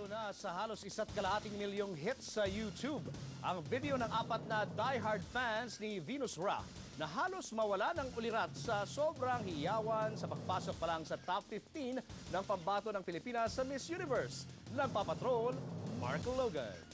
Nanalo na sa halos 1.2 milyong hits sa YouTube ang video ng 4 na diehard fans ni Venus Ra na halos mawala ng ulirat sa sobrang hiyawan sa pagpasok pa lang sa top 15 ng pambato ng Pilipinas sa Miss Universe. Nagpapatrol, Marco Logan.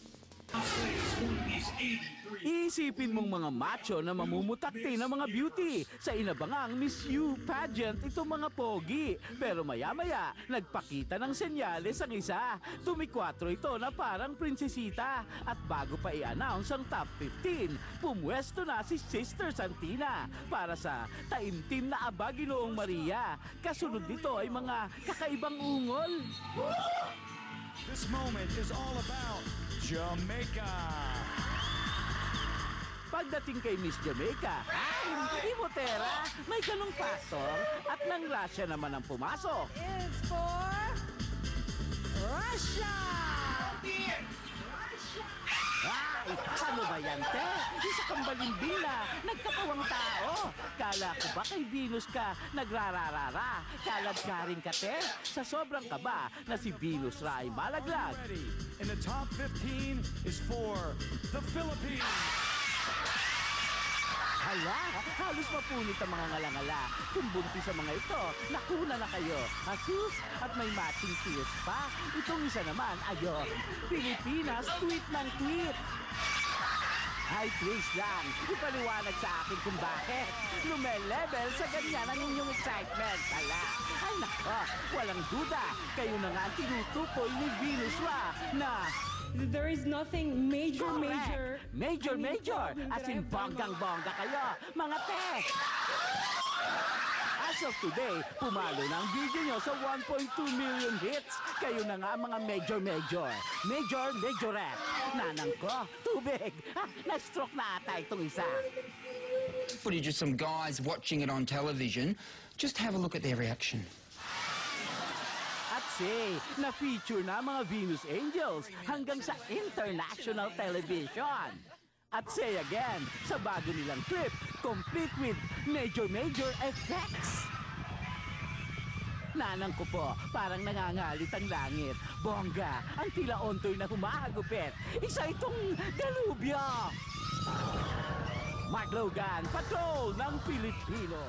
Iisipin mong mga macho na mamumutakti ng mga beauty sa inabangang Miss U pageant itong mga pogi. Pero maya-maya, nagpakita ng senyales ang isa. Tumikwatro ito na parang prinsesita. At bago pa i-announce ang top 15, pumwesto na si Sister Santina para sa taimtim na Aba Ginoong Maria. Kasunod nito ay mga kakaibang ungol. This moment is all about Jamaica. Pagdating kay Miss Jamaica, ay, Imotera, may ganong pastor at nang Russia naman ang pumasok. It's for Russia! Ay, ano ba yan, te? Isa kang balimbing na nagkapawang tao. Kala ko ba kay Venus ka nagrararara? Kalad ka rin ka, te? Sa sobrang kaba na si Venus Ra ay malaglag. And the top 15 is for the Philippines. Hala, halos mapunit ang mga ngalangala. Kung buntis sa mga ito, nakuna na kayo. Asus, at may matching tears pa. Itong isa naman, ayo, Pilipinas, tweet ng tweet. Ay, please lang, ipaliwanag sa akin kung bakit. Lumelevel sa ganyan ang inyong excitement. Hala, ay nako, walang duda. Kayo na nga ang tinutukoy ni Venus Ra na There is nothing major. Major. As in bonggang-bongga kayo, mga te. As of today, pumalo na ang video nyo sa 1.2 million hits. Kayo na nga mga majorette. Nanang ko, tubig. Na-stroke na ata itong isa. Footage of some guys watching it on television. Just have a look at their reaction. At say, na-feature na mga Venus Angels hanggang sa international television. At say again, sa bago nilang clip, complete with major effects. Nanang ko po, parang nangangalit ang langit. Bongga, ang tila ontoy na humahagupit. Isa itong galubyo. Mark Logan, Patrol ng Pilipino.